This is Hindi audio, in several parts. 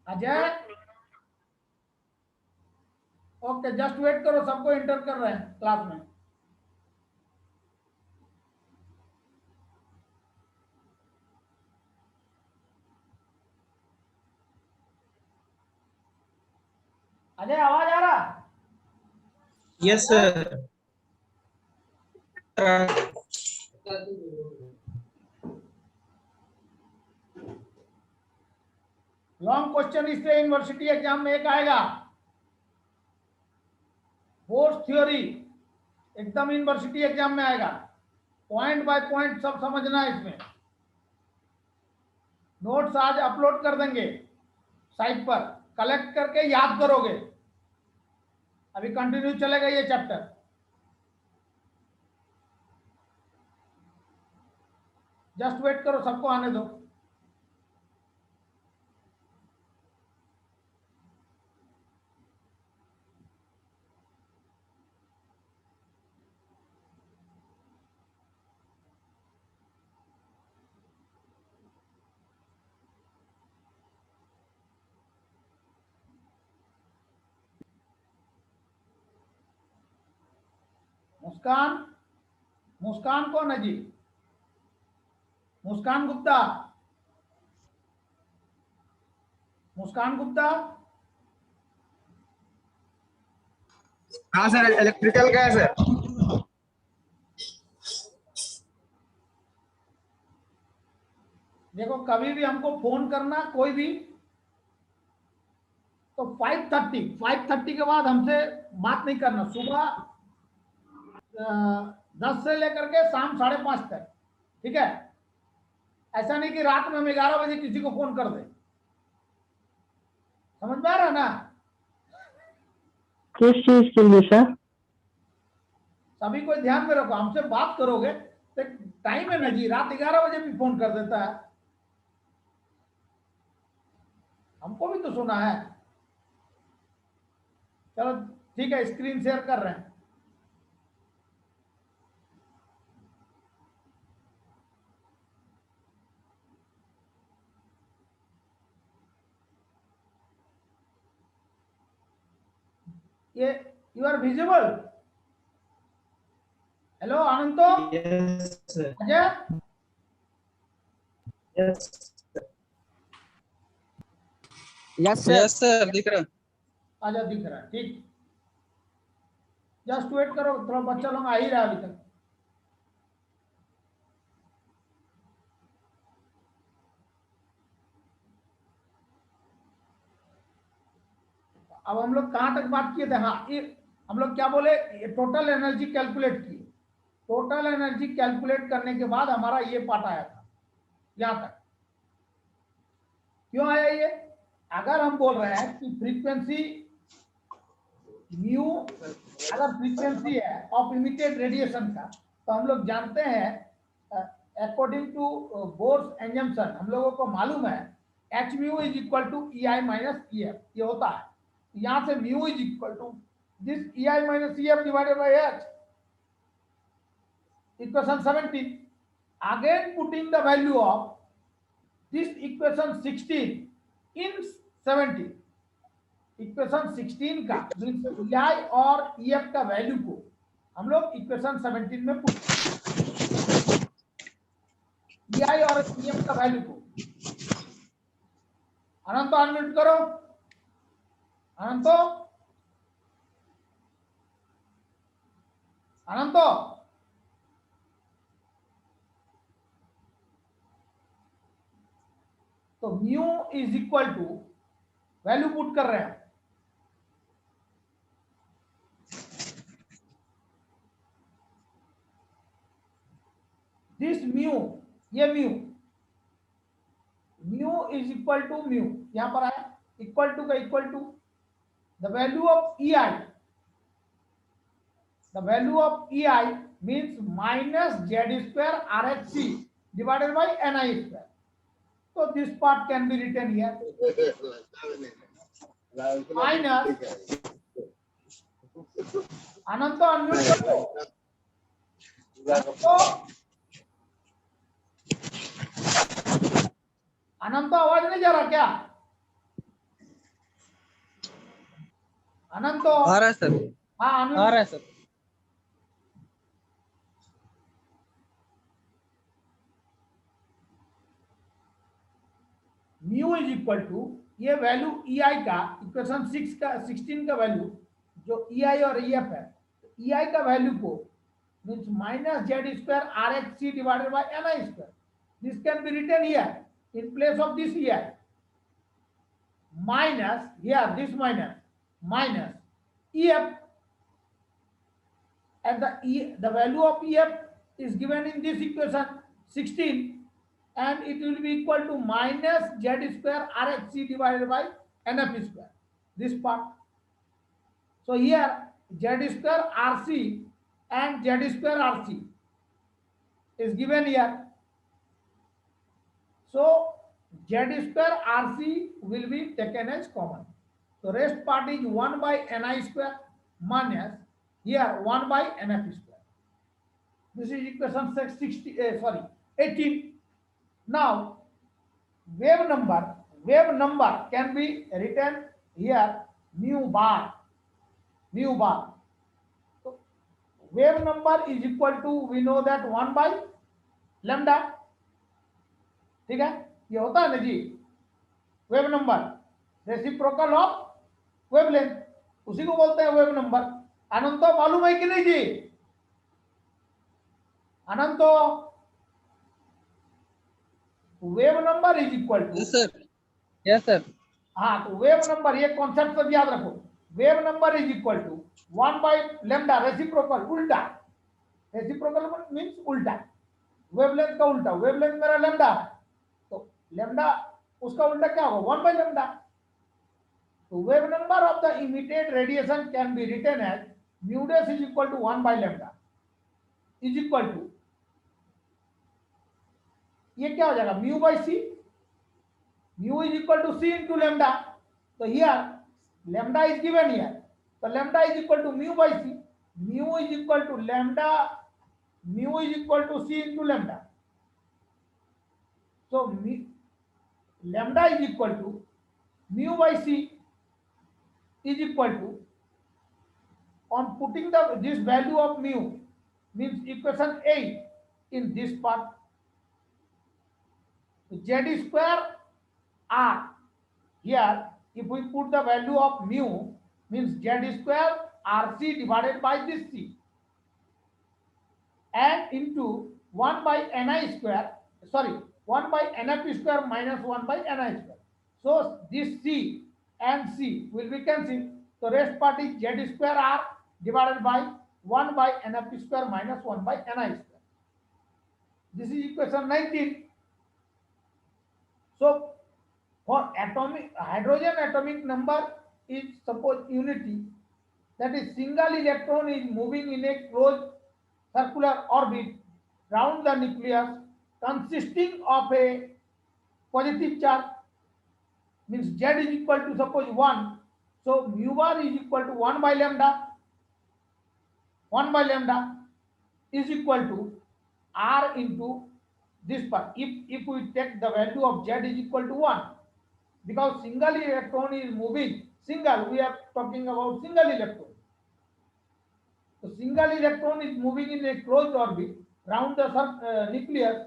अजय, ओके जस्ट वेट करो, सबको एंटर कर रहे हैं क्लास में। अजय आवाज आ रहा? Yes sir. लॉन्ग क्वेश्चन इससे यूनिवर्सिटी एग्जाम में एक आएगा, फोर्स थ्योरी, एकदम यूनिवर्सिटी एग्जाम में आएगा, पॉइंट बाय पॉइंट सब समझना है। इसमें नोट्स आज अपलोड कर देंगे साइट पर, कलेक्ट करके याद करोगे। अभी कंटिन्यू चलेगा ये चैप्टर। जस्ट वेट करो, सबको आने दो। मुस्कान, मुस्कान कौन है जी? मुस्कान गुप्ता, मुस्कान गुप्ता। हाँ सर, इलेक्ट्रिकल का है सर। देखो कभी भी हमको फोन करना कोई भी, तो 5:30 के बाद हमसे बात नहीं करना। सुबह 10 से लेकर के शाम 5:30 तक, ठीक है? ऐसा नहीं कि रात में हम 11 बजे किसी को फोन कर दें। समझ में आ रहा है ना? किस चीज के लिए सर? सभी को ध्यान में रखो, हमसे बात करोगे तो टाइम है ना जी, रात 11 बजे भी फोन कर देता है, हमको भी तो सुना है। चलो ठीक है, स्क्रीन शेयर कर रहे हैं। ये you are visible? Hello Ananto, yes sir. Ajay, yes yes sir. Yes sir, दिख रहा। आजा दिख रहा है, ठीक। जस्ट वेट करो, थोड़ा बच्चा लोग आ ही रहा है अभी तक। अब हम लोग कहां तक बात किए थे? हाँ, ये हम लोग क्या बोले, टोटल एनर्जी कैलकुलेट किए। टोटल एनर्जी कैलकुलेट करने के बाद हमारा ये पार्ट आया था यहां तक। क्यों आया ये? अगर हम बोल रहे हैं कि फ्रीक्वेंसी म्यू, अगर फ्रीक्वेंसी है ऑफ इमिटेड रेडिएशन का, तो हम लोग जानते हैं अकॉर्डिंग टू बोर्स एजम्पशन, हम लोगों को मालूम है H mu is equal to E I minus E F, ये होता है। यहां से mu is equal to this E I minus E F divided by H, equation 17। Again putting the value of this equation 16 in 17, equation 16 का मीन्स आई और ईएफ का वैल्यू को हम लोग इक्वेशन 17 में पुट, आई और ईएफ का वैल्यू को। अनंतो अनम्यूट करो, अनंतो, अनंतो। तो mu is equal to value put कर रहे हैं, दिस म्यू, ये mu, mu is equal to mu, यहां पर आया इक्वल टू का equal to the value of E I, the value of E I means minus Z square R H C divided by N I square. तो this part can be written here minus, Anant unmute करो, अनंत आवाज नहीं जा रहा क्या? अनंतो आ रहा है सर, हाँ आ अनंत रहा है sir. Mu is equal to ये वैल्यू ई आई का इक्वेशन 6 का 16 का वैल्यू जो ई आई और ई एफ है, ई आई का वैल्यू को means minus Z square R H C divided by N I square, this can be written here in place of this E I minus here this minus EF, and the value of EF is given in this equation 16, and it will be equal to minus Z square RHC divided by NF square, this part. So here Z square RC and Z square RC is given here. So Z square RC will be taken as common. So rest part is 1 by Ni square minus here 1 by Nf square. This is equation 18. Now wave number can be written here mu bar. So wave number is equal to, we know that 1 by lambda. ठीक है, ये होता है ना जी wave number, reciprocal of wavelength, उसी को बोलते हैं वेव नंबर। अनंतो मालूम है कि नहीं जी? Ananto wave number is equal to, yes sir, yes sir. हाँ तो वेव नंबर, ये कॉन्सेप्ट सब याद रखो, wave number is equal to 1 by lambda, reciprocal उल्टा, रेसिप्रोकल मींस उल्टा, वेवलेंथ का उल्टा, वेवलेंथ मेरा लेमडा है तो लेमडा उसका उल्टा क्या होगा 1 बाय लेमडा। तो wave number of the emitted radiation can be written as mu dash is equal to 1 by lambda is equal to, ये क्या हो जाएगा mu by C, mu is equal to C into lambda. तो here lambda is given here, तो lambda is equal to mu by C, mu is equal to lambda, mu is equal to C into lambda. So lambda is equal to mu by c is equal to, on putting this value of mu means equation 8 in this part, z square r, here if we put the value of mu means z square rc divided by this c and into 1 by ni square, sorry 1 by Nf square minus 1 by Ni square. So this C and C will be cancelled. So rest part is Z square R divided by 1 by Nf square minus 1 by Ni square. This is equation 19. So for atomic hydrogen atomic number is suppose unity, that is single electron is moving in a closed circular orbit round the nucleus consisting of a positive charge, means Z is equal to suppose 1, so mu bar is equal to 1 by lambda is equal to R into this part. If we take the value of Z is equal to 1, because single electron is moving, single, we are talking about single electron. So single electron is moving in a closed orbit round the nucleus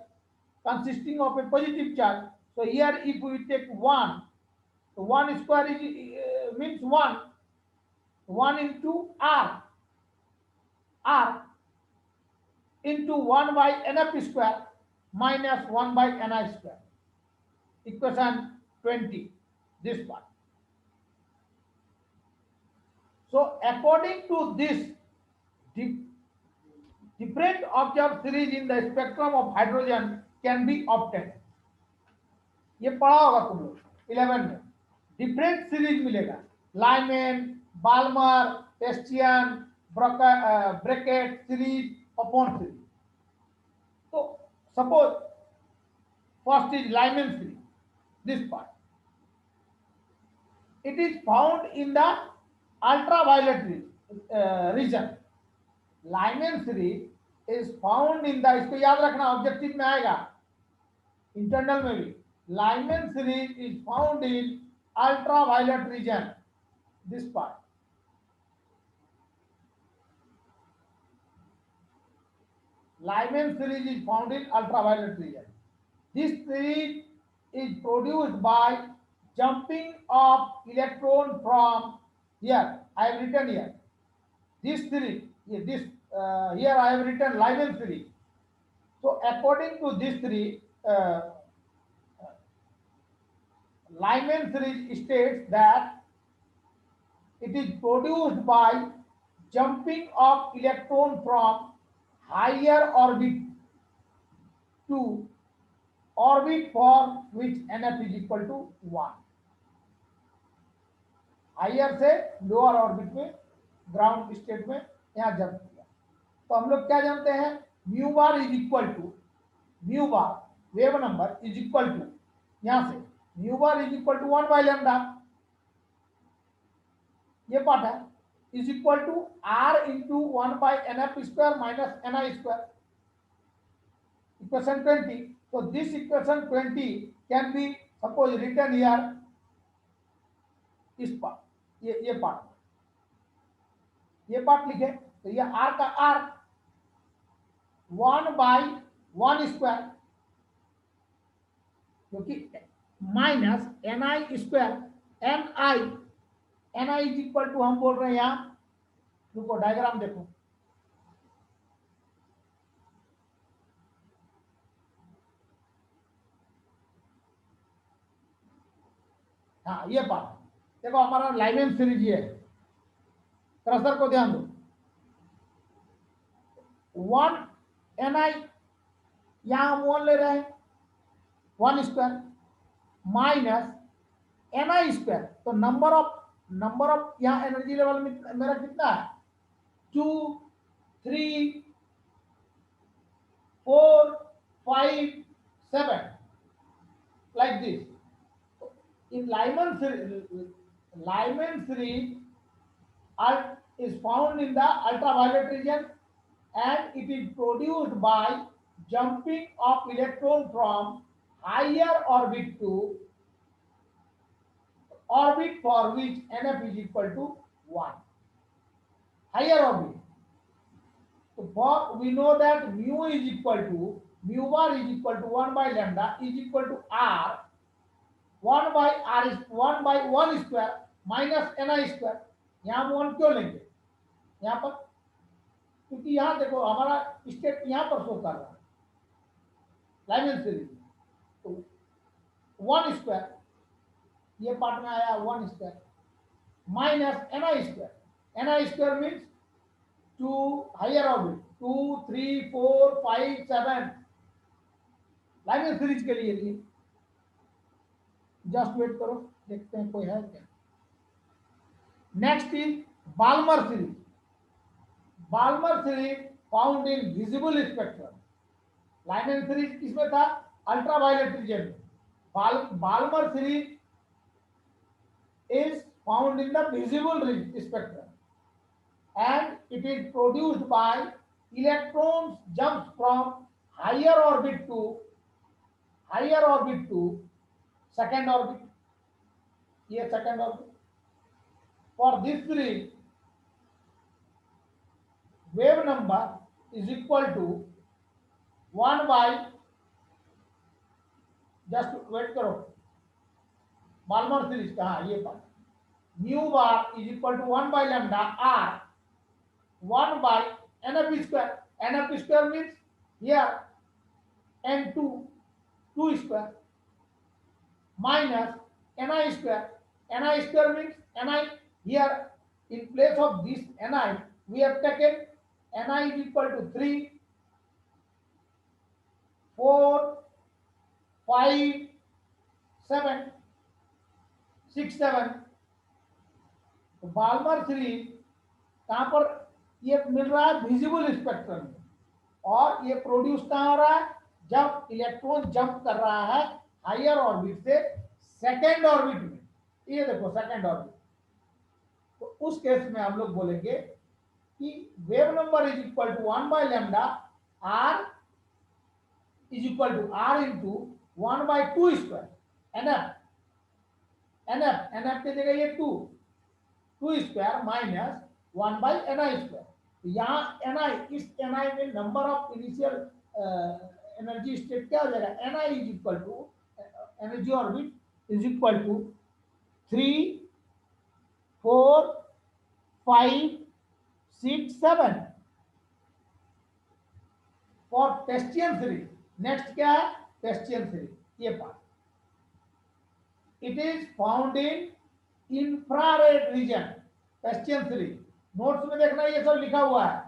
consisting of a positive charge. So here if we take 1, so 1 square is means 1 into r into 1 by Nf square minus 1 by Ni square, equation 20, this part. So according to this, different observed series in the spectrum of hydrogen can be obtained. ये पढ़ा होगा तुम लोग 11 में, डिफरेंट सीरीज मिलेगा, लाइमेन, बाल्मर, टेस्टियन, ब्रैकेट सीरीज, अपॉन सीरीज। तो suppose first is Lyman series, this part, it is found in the ultraviolet region. Lyman series is found in the, इसको याद रखना ऑब्जेक्टिव में आएगा, इंटरनल में भी, Lyman series is found in ultraviolet region, this part. Lyman series is found in ultraviolet region. This series is produced by jumping of electron from here. I have written here. This series, here I have written Lyman series. So according to this series, Lyman series states that it is produced by jumping of electron from higher orbit to orbit for which NF is equal to 1. Higher से लोअर ऑर्बिट में ग्राउंड स्टेट में यहां जंप किया तो हम लोग क्या जानते हैं mu bar is equal to mu bar wave number is equal to यहां से mu bar is equal to 1 by lambda ये पार्ट है is equal to r into 1 by nf square minus ni square equation 20 so this equation 20 can be suppose written here इस पार्ट ये पार्ट लिखे तो ये r का r 1 बाय 1 स्क्वायर क्योंकि minus ni square ni is equal to हम बोल रहे हैं यहां रुको डायग्राम देखो हाँ ये पार्ट देखो हमारा लाइमेन सीरीज ये है क्रसर को ध्यान दो 1 ni यहां हम 1 ले रहे हैं 1 स्क्वायर माइनस ni स्क्वायर तो नंबर ऑफ यहां एनर्जी लेवल में मेरा कितना है 2 3 4 5 7 like this in Lyman series is found in the ultraviolet region and it is produced by jumping of electron from higher orbit to orbit for which NF is equal to 1 higher orbit so for we know that mu is equal to mu bar is equal to 1 by lambda is equal to r 1 by r is 1 by 1 square minus ni square यहां हम 1 क्यों लेंगे यहां पर क्योंकि यहां देखो हमारा स्टेट यहां पर शो कर रहा है लाइमन सीरीज तो 1 स्क्वायर ये पार्ट में आया 1 square minus ni square means 2 higher orbit 2 3 4 5 7 Lyman series के लिए जस्ट वेट करो देखते हैं कोई है क्या next is Balmer series found in visible spectrum Lyman series किसमें था अल्ट्रावायलेट रीजन में Balmer series is found in the visible spectrum and it is produced by electrons jumps from higher orbit to second orbit ये second orbit for this series wave number is equal to 1 by just wait करो बाल्मर सीरीज का हाँ ये part mu bar is equal to 1 by lambda r 1 by nf square means here n2 2 square minus ni square means ni here in place of this ni we have taken ni is equal to 3 4 5 7 6 7 तो बाल्मर सीरीज कहां पर ये मिल रहा है विजिबल स्पेक्ट्रम में और ये प्रोड्यूस कहां हो रहा है जब इलेक्ट्रॉन जंप कर रहा है हायर ऑर्बिट से सेकेंड ऑर्बिट में ये देखो सेकेंड ऑर्बिट तो उस केस में हम लोग बोलेंगे कि wave number is equal to 1 by lambda r is equal to r into 1 by 2 square nf के जगह ये 2 square minus 1 by ni square यहाँ ni, इस ni में number of initial energy state क्या हो जाएगा, ni is equal to energy orbit is equal to 3, 4, 5, 6, 7 for Paschen series. Next क्या है, टेस्टियन सीरीज, ये part it is found in infrared region. Paschen series notes में देखना, ये सब लिखा हुआ है।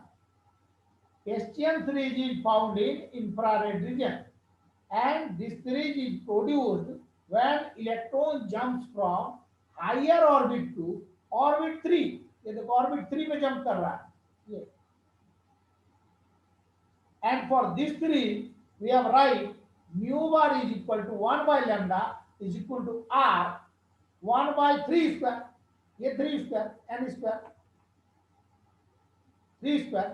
Paschen series is found in infrared region and this series is produced when electron jumps from higher orbit to orbit 3। ये देखो orbit 3 में जंप कर रहा है ये। and for this series we have write mu bar is equal to 1 by lambda is equal to r 1 by 3 square, ये 3 square n square 3 square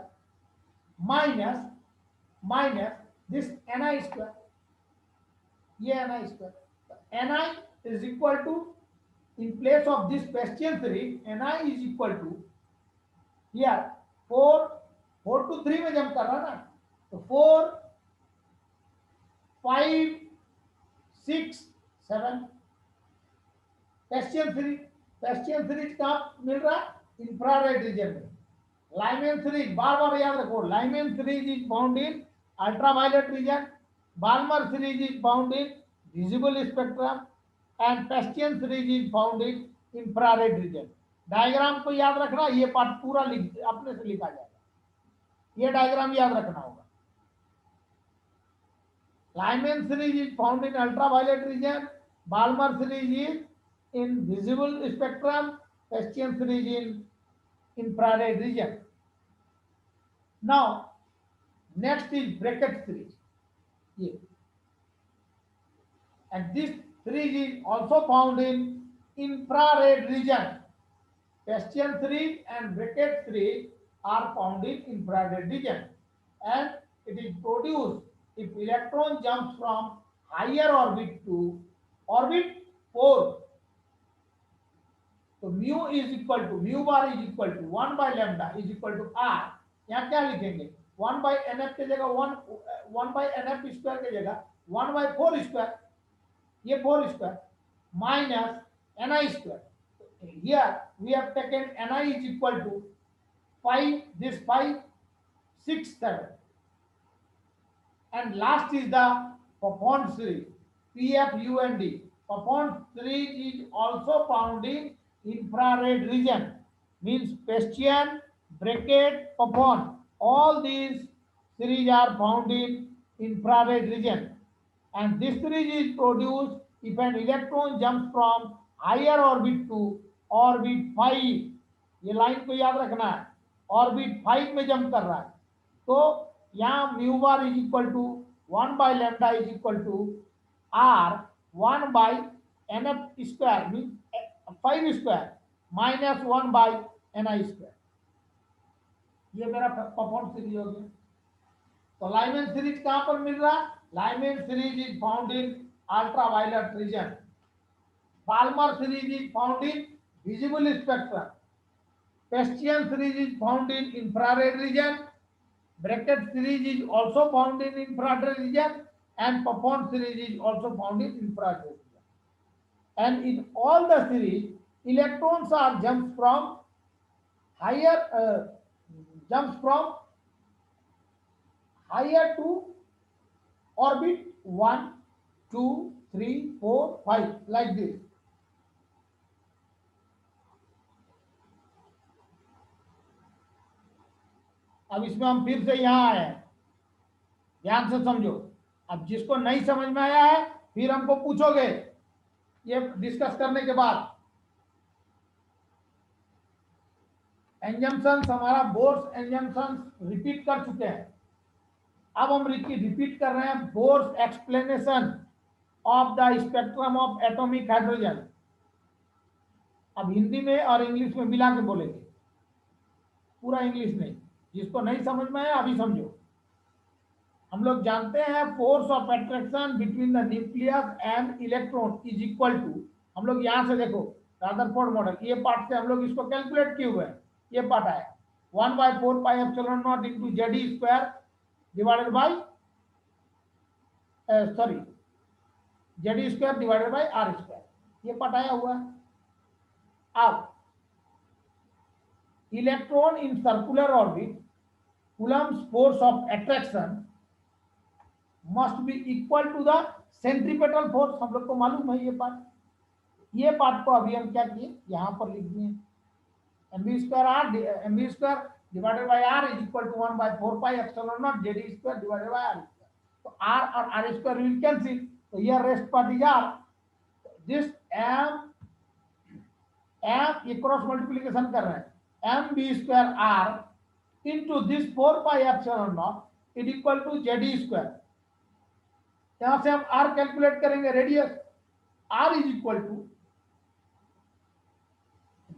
minus this ni square, ये ni square। ni is equal to, in place of this Pestian series, ni is equal to here 4 to 3 में जंप कर रहा ना, तो 4, 5, 6, 7 Pestian series कहाँ मिल रहा है, इंफ्रारेड रीजन में। Lyman series बार बार याद रखो, Lyman series is found in ultraviolet region, Balmer series is found in visible spectrum and Pestian series is found in infrared region। Diagram को याद रखना, ये पार्ट पूरा अपने से लिखा जाएगा, ये डायग्राम याद रखना होगा। Lyman series is found in ultraviolet region, Balmer series is in visible spectrum, Pestian series in infrared region। Now next is bracket series, yeah. And this series is also found in infrared region। Pestian series and bracket series are found in infrared region and it is produced if electron jumps from higher orbit to orbit 4। तो mu is equal to, mu bar is equal to 1 by lambda is equal to r। यहाँ क्या लिखेंगे, 1 by nf के जगह 1 by nf स्क्वायर के जगह 1 by 4 स्क्वायर, ये 4 square minus ni square. Here we have taken ni is equal to 5, this 5, 6, 7 and last is the Papon series, PFUND। Papon series is also found in infrared region, means Pestian, bracket, Papon, all these series are found in infrared region and this series is produced if an electron jumps from higher orbit to orbit 5। ये लाइन को याद रखना है, ऑर्बिट 5 में जंप कर रहा है, तो यहाँ mu bar is equal to 1 by lambda is equal to r 1 by nf square mean 5 square minus 1 by ni square. ये मेरा परफॉर्म सीरीज हो गया। तो लाइमन सीरीज कहां पर मिल रहा है, Lyman series is found in ultraviolet region, Balmer series is found in visible spectrum, Paschen series is found in infrared region, bracket series is also found in infrared region and Papon series is also found in infrared region। And in all the series electrons are jumps from higher to orbit 1, 2, 3, 4, 5 like this। अब इसमें हम फिर से यहाँ आए हैं, ध्यान से समझो। अब जिसको नहीं समझ में आया है फिर हमको पूछोगे ये डिस्कस करने के बाद। एंजम्पशंस हमारा बोर्स एंजम्पशंस रिपीट कर चुके हैं, अब हम रिपीट कर रहे हैं Bohr's explanation of the spectrum of atomic hydrogen. अब हिंदी में और इंग्लिश में मिला के बोलेंगे, पूरा इंग्लिश नहीं, जिसको नहीं समझ में आया अभी समझो। हम लोग जानते हैं force of attraction between the nucleus and electron is equal to, हम लोग यहां से देखो रदरफोर्ड मॉडल, ये पार्ट से हम लोग इसको कैलकुलेट किए हुए हैं, ये पार्ट आया 1/4 pi epsilon naught into ZE square divided by sorry ZE square divided by R square, ये पार्ट आया हुआ है। अब electron in circular orbit, Coulomb's force of attraction must be equal to the centripetal force, हम लोग को मालूम है ये पार्ट को अभी हम क्या किए, यहां पर लिख दिए mv square divided by r is equal to 1/4 pi epsilon naught ZE square divided by R square। तो r और r square will cancel, तो here rest part is r, this m ये क्रॉस मल्टीप्लिकेशन कर रहे हैं, mv square r into this 4 pi epsilon naught is equal to ZE square। यहां से हम r कैलकुलेट करेंगे, radius r is equal to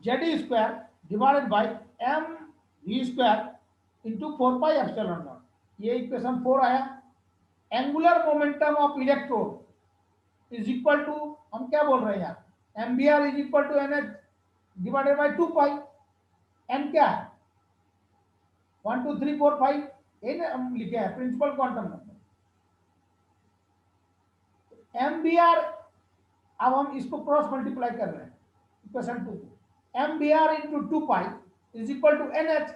ZE square divided by mv square into 4 pi epsilon naught, ये इक्वेशन 4 आया। Angular momentum of electron is equal to, हम क्या बोल रहे हैं यहाँ, mvr is equal to nh divided by 2 pi, n क्या है 1 2 3 4 5, ये हम लिखे हैं प्रिंसिपल क्वांटम नंबर। mvr, अब हम इसको क्रॉस मल्टीप्लाई कर रहे हैं equation 2, mvr into 2 pi is equal to nh,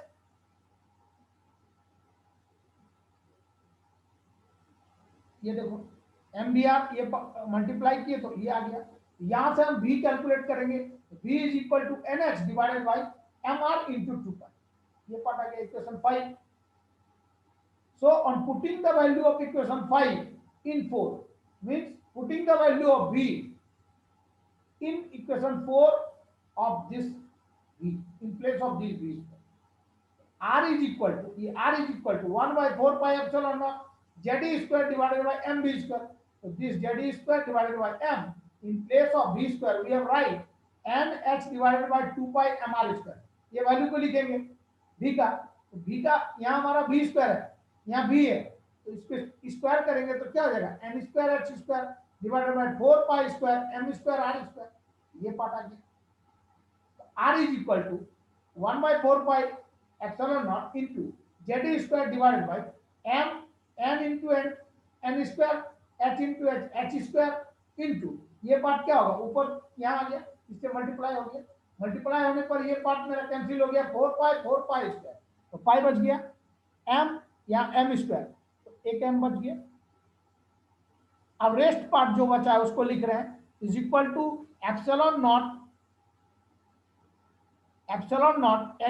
ये देखो mvr ये मल्टीप्लाई किए तो ये आ गया, यहां से हम v कैलकुलेट करेंगे, v is equal to nh divided by mr into 2 pi, ये पार्ट आ गया equation 5। So on putting the value of equation 5 in 4 means putting the value of v in equation 4 of this v in place of this v, r is equal to, ये r is equal to 1/4 pi epsilon naught ZE square divided by mv square, so this ZE square divided by m in place of v square we have write nh divided by 2 pi mr square, ये वैल्यू को लिखेंगे v का, तो v का यहाँ हमारा v स्क्वायर है, यहाँ v है, तो इसको स्क्वायर करेंगे तो क्या हो जाएगा n square h square divided bye 4 pi square m square r square, ये पार्ट आ गया। r is equal to 1/4 pi epsilon naught into ZE square divided by n into n square h into h square into, ये पार्ट क्या होगा ऊपर यहाँ आ गया, इससे मल्टीप्लाई हो गया, मल्टीप्लाई होने पर ये पार्ट मेरा कैंसिल हो गया, 4 पाई स्क्वायर, तो पाई बच गया, m या m स्क्वायर, तो एक m बच गया। अब रेस्ट पार्ट जो बचा है उसको लिख रहे हैं is equal to epsilon naught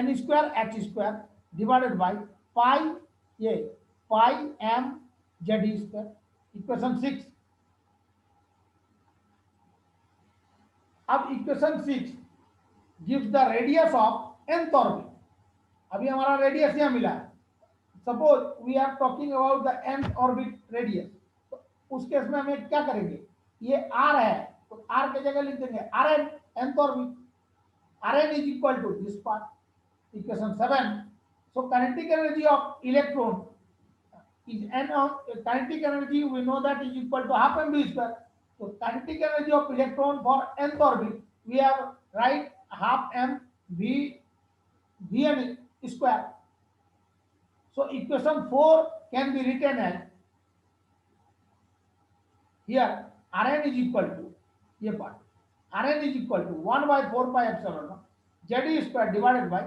n square h square divided by pi, ये pi m ZE square, equation 6। अब equation 6 gives the radius of nth orbit, अभी हमारा रेडियस यहाँ मिला है, suppose we are talking about the nth orbit radius, तो उस केस में हमें क्या करेंगे, ये r है तो r के जगह लिख देंगे rn, nth orbit, rn is equal to this part, equation 7। so kinetic energy of electron is n of kinetic energy we know that is equal to half mv square, so kinetic energy of electron for nth orbit we have write half m vn square, so equation 4 can be written as here rn is equal to, ये part rn is equal to 1/4 pi epsilon naught ZE square divided by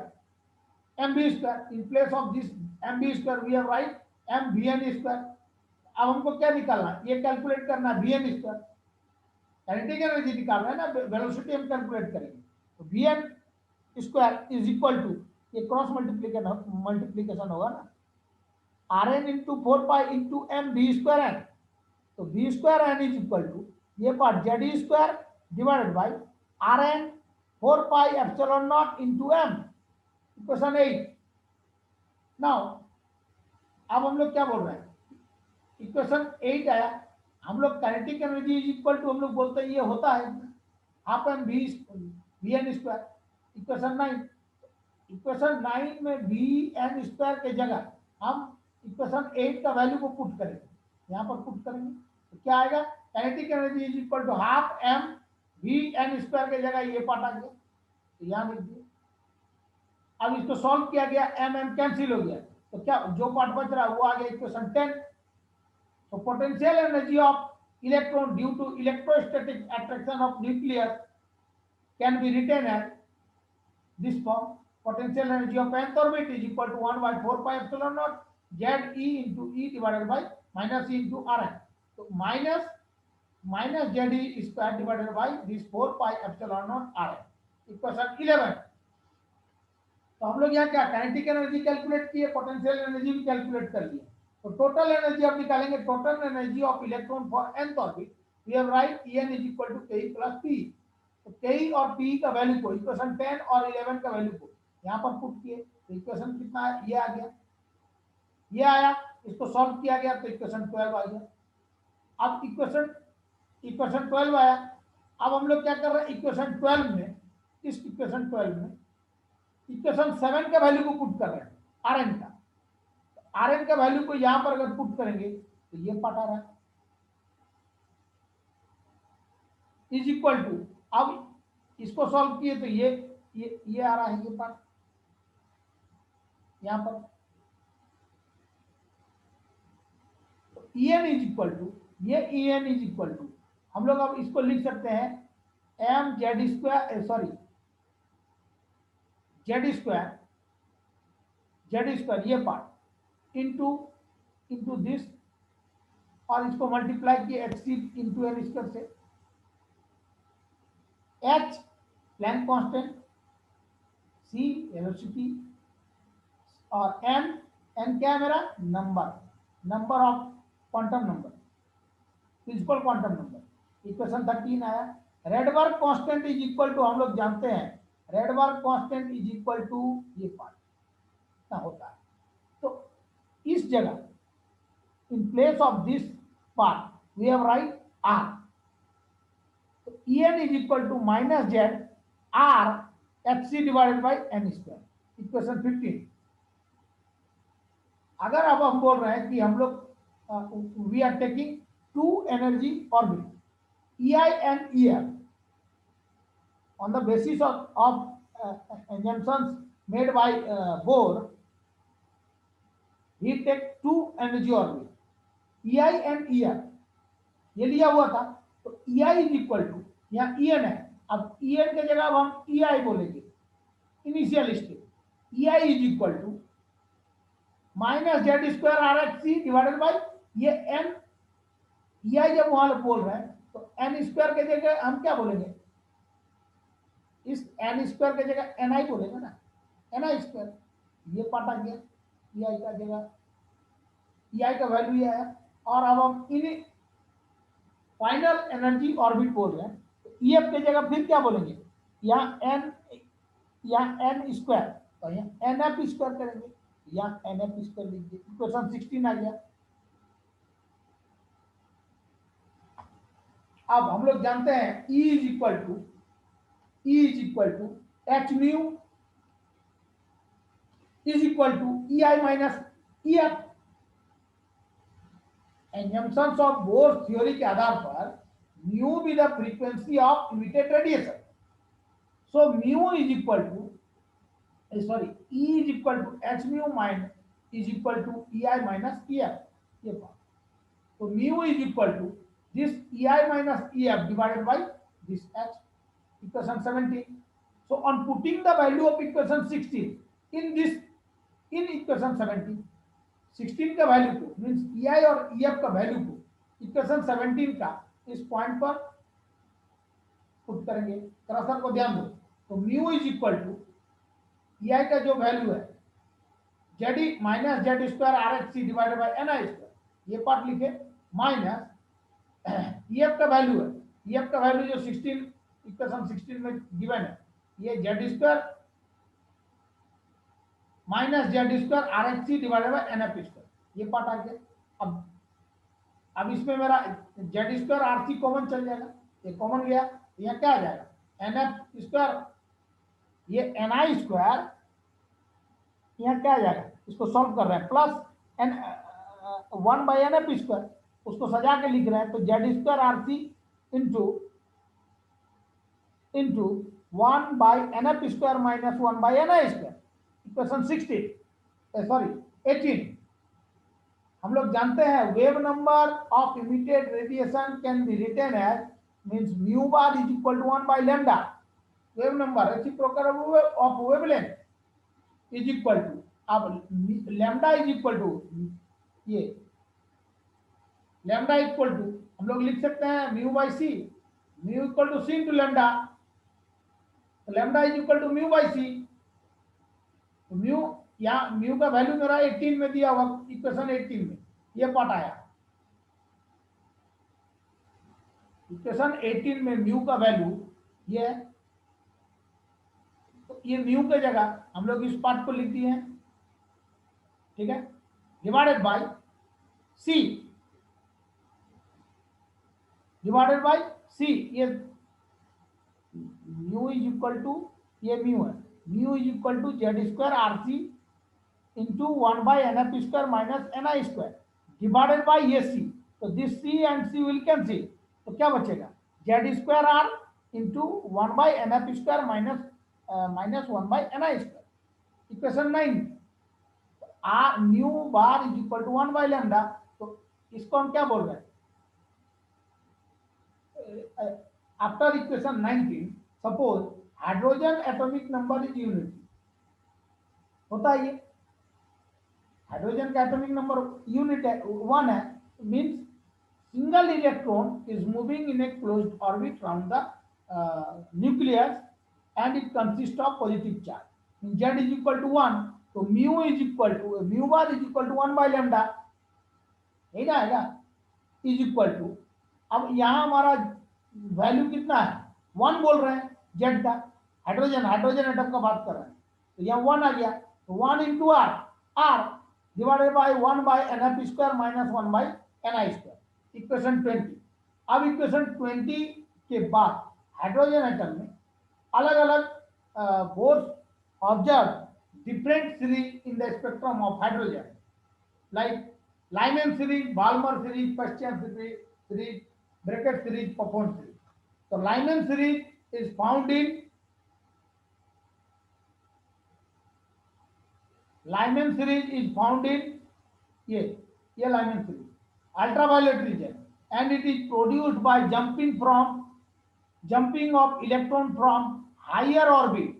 mv square, in place of this mv square we have write m vn square। अब हमको क्या निकालना है, ये कैलकुलेट करना है vn स्क्वायर, काइनेटिक एनर्जी निकालना है ना, वेलोसिटी हम कैलकुलेट करेंगे, तो vn square is equal to, ये क्रॉस मल्टीप्लिकेशन होगा ना, rn into 4 pi into m v square n, तो v square n is equal to ये part ZE square divided by rn 4 pi epsilon naught into m, equation 8। Now अब हम लोग क्या बोल रहे हैं, इक्वेशन 8 आया, हम लोग kinetic energy is equal to, हम लोग बोलते हैं ये होता है half M vn square, equation 9, equation 9 में vn स्क्वायर के जगह हम इक्वेशन 8 का वैल्यू को पुट करेंगे, यहाँ पर पुट करेंगे तो क्या आएगा, kinetic energy is equal to half m vn square के जगह ये पार्ट आ गया, तो यहाँ लिख दिए अब इसको सॉल्व किया गया, एम एम कैंसिल हो गया, तो क्या जो पार्ट बच रहा है वो आ गया इक्वेशन 10। तो potential energy of electron due to electrostatic attraction of nucleus can be written as this form. Potential energy of nth orbit is equal to 1 by 4 pi epsilon naught Z E into E divided by minus E into Rn. So minus Z E square divided by this 4 pi epsilon naught Rn. Equation 11. तो हम लोग यहाँ क्या काइनेटिक एनर्जी कैलकुलेट किए, पोटेंशियल एनर्जी भी कैलकुलेट कर लिए, तो टोटल एनर्जी अब निकालेंगे, total energy of electron for nth orbit we have write En is equal to Ke plus P। तो Ke और P का वैल्यू को इक्वेशन 10 और 11 का वैल्यू को यहाँ पर पुट किए, तो इक्वेशन कितना है, ये आ गया, ये आया, इसको सॉल्व किया गया तो इक्वेशन 12 आ गया। अब इक्वेशन 12 आया, अब हम लोग क्या कर रहे हैं, इक्वेशन 12 में, इस इक्वेशन 12 में इक्वेशन 7 का वैल्यू को पुट कर रहे हैं, Rn का, Rn का वैल्यू को यहां पर अगर पुट करेंगे तो ये पार्ट आ रहा है इज इक्वल टू, अब इसको सॉल्व किए तो ये आ रहा है, ये पार्ट यहां पर, तो En इज इक्वल टू, ये En इज इक्वल टू, हम लोग अब इसको लिख सकते हैं M Z square, sorry Z square ये पार्ट इंटू दिस, और इसको मल्टीप्लाई किए H C into N square से, H Planck constant, C velocity, और एन क्या है मेरा, number of quantum number, principal quantum number. Equation 13 आया। Rydberg constant is equal to, हम लोग जानते हैं Rydberg constant is equal to ये पार्ट ना होता है, तो इस जगह in place of this part we have write R, तो En is equal to minus Z R H C divided by N square, equation 15। अगर अब हम बोल रहे हैं कि हम लोग we are taking two energy orbit EI and EF on the basis of assumptions made by Bohr, he take two energy orbit EI and EF, ये लिया हुआ था, तो EI इज इक्वल टू, यहाँ En है, अब En के जगह अब हम EI बोलेंगे, initial state, EI is equal to minus Z square R H C divided by ये एन, EI जब वहां बोल रहे हैं तो एन स्क्वायर के जगह हम क्या बोलेंगे, इस एन स्क्वायर के जगह एन आई बोलेंगे ना, एन आई स्क्वायर, ये पार्ट आ गया EI का जगह, EI का वैल्यू ये है। और अब हम इन फाइनल एनर्जी ऑर्बिट बोल रहे हैं, तो EF के जगह फिर क्या बोलेंगे, यहाँ एन स्क्वायर, तो यहाँ एन एफ स्क्वायर करेंगे, यहाँ एन एफ स्क्वायर लिखिए, इक्वेशन 16 आ गया। अब हम लोग जानते हैं E is equal to h mu is equal to EI minus EF। Assumptions of Bohr theory के आधार पर mu be the frequency of emitted radiation, so mu is equal to, sorry E is equal to h mu minus is equal to EI minus EF, ये बात, तो mu is equal to this EI minus EF divided by this H, equation 17. So on putting the value of equation 16 in equation 17, 16 का वैल्यू को मीन्स EI और EF का वैल्यू को इक्वेशन 17 का इस पॉइंट पर पुट करेंगे, क्रॉसर को ध्यान दो, तो mu is equal to EI का जो वैल्यू है Z minus Z square R H C divided by N I square, ये पार्ट लिखे, माइनस EF का वैल्यू है, EF का वैल्यू जो 16 इक्वेशन 16 में गिवन है, ये Z square minus Z square R H C divided by n F square, ये पार्ट आ गया। अब इसमें मेरा Z square R C common चल जाएगा, ये कॉमन गया, यहाँ क्या आ जाएगा एन एफ स्क्वायर, ये एन आई स्क्वायर, यहाँ क्या आ जाएगा, इसको सॉल्व कर रहे हैं, plus n 1 by n F square, उसको सजा के लिख रहे हैं, तो Z square R C into 1 by n F square minus 1 by N I square, equation 16 sorry 18, हम लोग जानते हैं wave number of emitted radiation can be written as means mu bar is equal to 1 by lambda, wave number reciprocal of wavelength is equal to, अब लैम्डा इज इक्वल टू ये लैम्डा इक्वल टू हम लोग लिख सकते हैं mu by C, mu equal to C into lambda, तो lambda is equal to mu by C, तो म्यू यहाँ म्यू का वैल्यू मेरा 18 में दिया हुआ इक्वेशन 18 में, ये पार्ट आया इक्वेशन 18 में म्यू का वैल्यू ये है, तो ये म्यू के जगह हम लोग इस पार्ट को लिख दिए हैं, ठीक है, divided by C, divided by C, ये म्यू इज इक्वल टू ये म्यू है, mu is equal to Z square R C into 1 by N F square minus N I square divided by ये सी, तो this C and C will cancel, तो क्या बचेगा Z square R into 1 by N F square minus 1 by N I square, equation 9, R mu bar is equal to 1 by lambda, तो इसको हम क्या बोल रहे हैं after equation 19, suppose hydrogen atomic number is unity, होता है ये हाइड्रोजन का एटॉमिक नंबर यूनिट है 1 है, means single electron is moving in a closed orbit round the nucleus and it consist of positive charge, z is equal to 1, तो mu is equal to mu bar is equal to 1 by lambda, यही ना आएगा, इज इक्वल टू, अब यहाँ हमारा वैल्यू कितना है 1 बोल रहे हैं जेड का, हाइड्रोजन एटम का बात कर रहे हैं, तो यहाँ 1 आ गया, तो 1 into R, R divided by 1 by N F square minus 1 by N I square, equation 20। अब इक्वेशन 20 के बाद हाइड्रोजन एटम में अलग अलग force observe different series in the spectrum of hydrogen, like Lyman series, Balmer series, Paschen series, Brackett series, Pfund series, तो Lyman series is found in Lyman series is found in ये Lyman series ultraviolet region, and it is produced by jumping of electron from higher orbit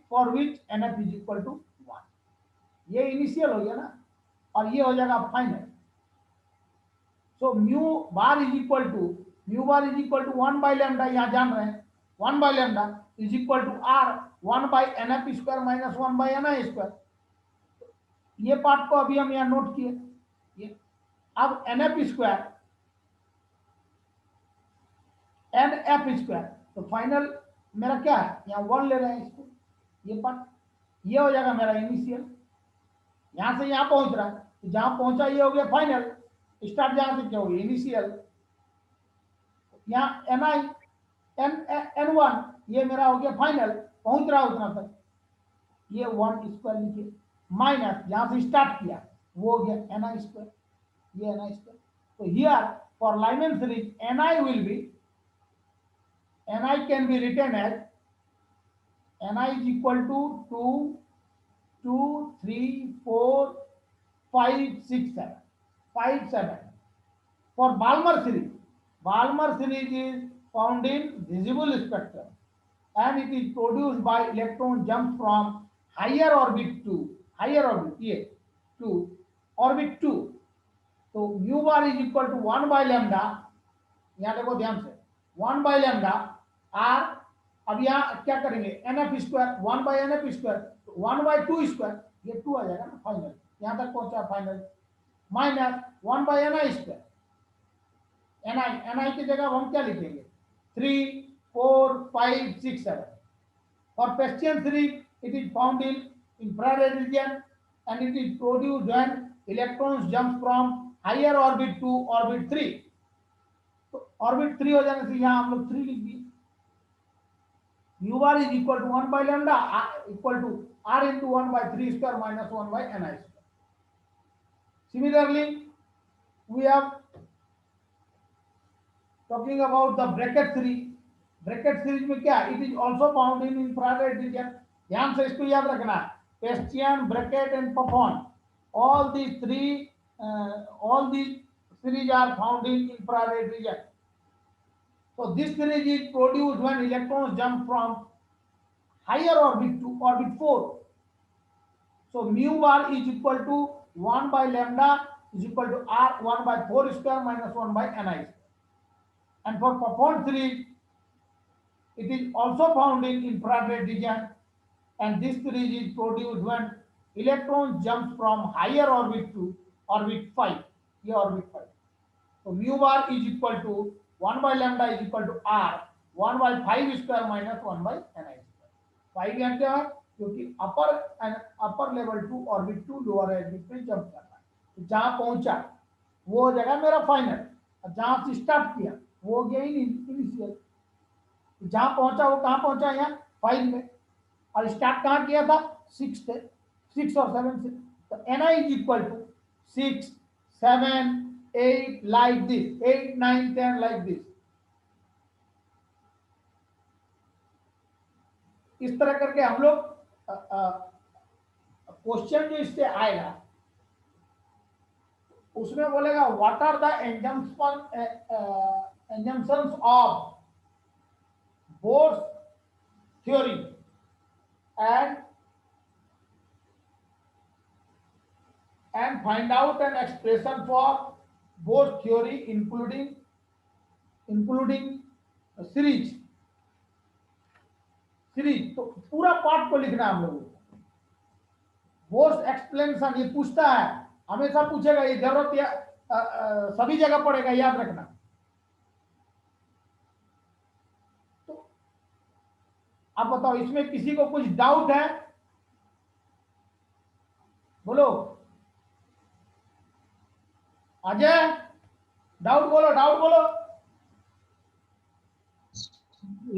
for which NF is equal to 1, ये इनिशियल हो गया ना, और ये हो जाएगा final, so mu bar is equal to 1 by lambda, यहाँ जान रहे हैं 1 by lambda is equal to R 1 by N F square minus 1 by N I square, ये पार्ट को अभी हम यहाँ नोट किए, ये अब n F square n F square, तो फाइनल मेरा क्या है यहाँ 1 ले रहे हैं इसको, ये पार्ट ये हो जाएगा मेरा इनिशियल, यहाँ से यहाँ पहुंच रहा है, तो जहां पहुंचा ये हो गया फाइनल, स्टार्ट जहां से क्या हो गया इनिशियल, यहाँ एन आई एन 1 ये मेरा हो गया फाइनल, पहुंच रहा उतना तक, ये 1 स्क्वायर लिखिए माइनस जहां से स्टार्ट किया वो हो गया एन आई स्क्वायर, ये एन आई स्क्वायर, तो here for Lyman series n i will be, n i can be written as n i is equal to 2 3 4 5 6 7 for Balmer series is found in visible spectrum and it is produced by electron jumps from higher orbit to orbit 2, तो mu bar is equal to 1 by lambda, यहाँ देखो ध्यान से 1 बाय लैम्डा आर, अब यहाँ क्या करेंगे n F square 1 by N F square, 1 by 2 square, ये 2 आ जाएगा ना फाइनल, यहाँ तक पहुंचा final, minus 1 by N I square, n i की जगह हम क्या लिखेंगे 3 4 5 6 7, और Perstian series it is found in infrared region and it is produced when electrons jump from higher orbit to orbit 3, तो orbit 3 हो जाने से यहाँ हम लोग 3 लिख दिए, mu bar is equal to 1 by lambda equal to R into 1 by 3 square minus 1 by N I square. Similarly, we have talking about the bracket series. Bracket series में क्या it is also found in infrared region, ध्यान से इसको याद रखना है, Pastian, Brackett, and Papon. All these series are found in infrared region. So this series is produced when electrons jump from higher orbit to orbit 4. So mu bar is equal to 1 by lambda is equal to r 1 by 4 square minus 1 by ni. And for Papon series, it is also found in infrared region, and this series is produced when electron jumps from higher orbit to orbit 5. Here orbit 5. So mu bar is equal to 1 by lambda is equal to r 1 by 5 square minus 1 by ni square. 5 जानते हैं क्योंकि upper level to orbit to lower orbit पे जंप कर रहा है, तो जहां पहुंचा वो जगह मेरा फाइनल, जहां से स्टार्ट किया वो हो गया इनिशियल, जहां पहुंचा वो कहां पहुंचा, यहाँ 5 में, और स्टार्ट कहां किया था 6 से, 6 और 7 से, तो ni is equal to 6 7 8 like this, 8 9 10 like this. इस तरह करके हम लोग क्वेश्चन जो इससे आएगा उसमें बोलेगा what are the assumptions of Bohr's theory and find out an expression for Bohr's theory including series. तो पूरा पार्ट को लिखना है हम लोगों को. बोर्स एक्सप्लेनेशन ये पूछता है, हमेशा पूछेगा, ये जरूरत या सभी जगह पड़ेगा, याद रखना. तो आप बताओ इसमें किसी को कुछ डाउट है? बोलो अजय, डाउट बोलो, डाउट बोलो.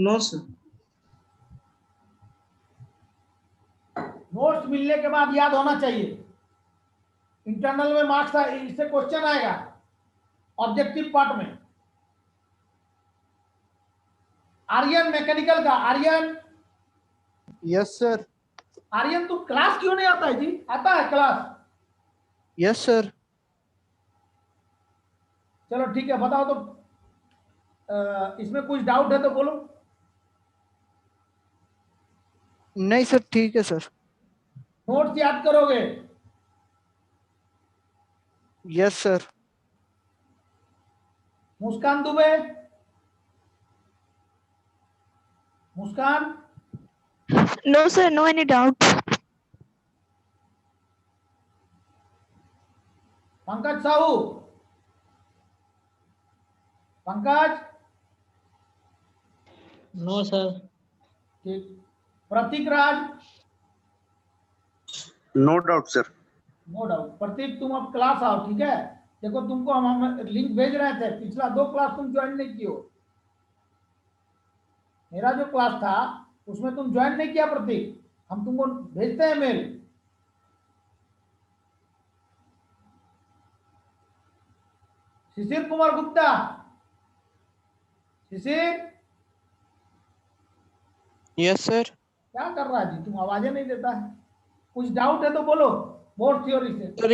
No sir. नोट्स मिलने के बाद याद होना चाहिए. इंटरनल में मार्क्स इससे क्वेश्चन आएगा ऑब्जेक्टिव पार्ट में. आर्यन मैकेनिकल का, आर्यन. Yes sir. आर्यन तू क्लास क्यों नहीं आता है जी? आता है क्लास? Yes sir. चलो ठीक है, बताओ तो इसमें कुछ डाउट है तो बोलो. नहीं सर, ठीक है सर. नोट्स याद करोगे? Yes sir. Muskan Dubey, Muskan. No, sir, no any doubt. Pankaj Sahu, Pankaj. No sir. ठीक. Prateek Raj. No doubt sir. No doubt. Prateek तुम अब क्लास आओ, ठीक है? देखो तुमको हम लिंक भेज रहे थे, पिछला 2 क्लास तुम ज्वाइन नहीं किए हो. मेरा जो क्लास था उसमें तुम ज्वाइन नहीं किया प्रतीक, हम तुमको भेजते हैं मेल. शिशिर कुमार गुप्ता, शिशिर यस सर. क्या कर रहा है जी? तुम आवाजें नहीं देता है. कुछ डाउट है तो बोलो बोर्ड थ्योरी से. सर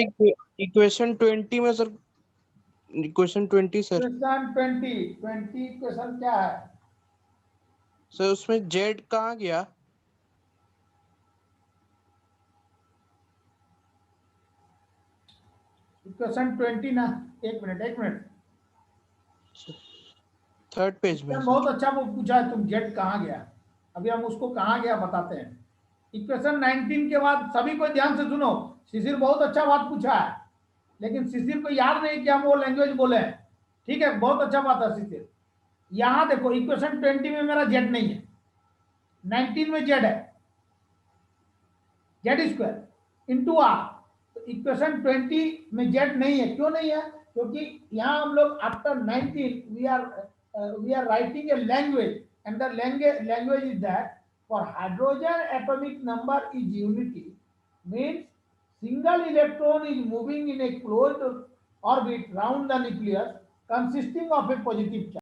इक्वेशन 20 में sir, equation 20 sir. Question 20 question क्या है सर उसमें जेड कहाँ गया? क्वेश्चन 20 ना, एक मिनट. थर्ड पेज में. बहुत अच्छा वो पूछा है, तुम जेड कहाँ गया. अभी हम उसको कहाँ गया बताते हैं. इक्वेशन 19 के बाद सभी को ध्यान से सुनो. शिशिर बहुत अच्छा बात पूछा है, लेकिन शिशिर को याद नहीं कि हम वो लैंग्वेज बोले हैं. ठीक है, बहुत अच्छा बात है शिशिर. यहां देखो इक्वेशन 20 में मेरा जेड नहीं है, 19 में जेड है, जेड स्क्वायर इंटू आर. तो इक्वेशन 20 में जेड नहीं है. क्यों नहीं है? क्योंकि यहाँ हम लोग after 19 we are writing a language, and the language is that for hydrogen atomic number is unity, means single electron is moving in a closed orbit round the nucleus consisting of a positive charge.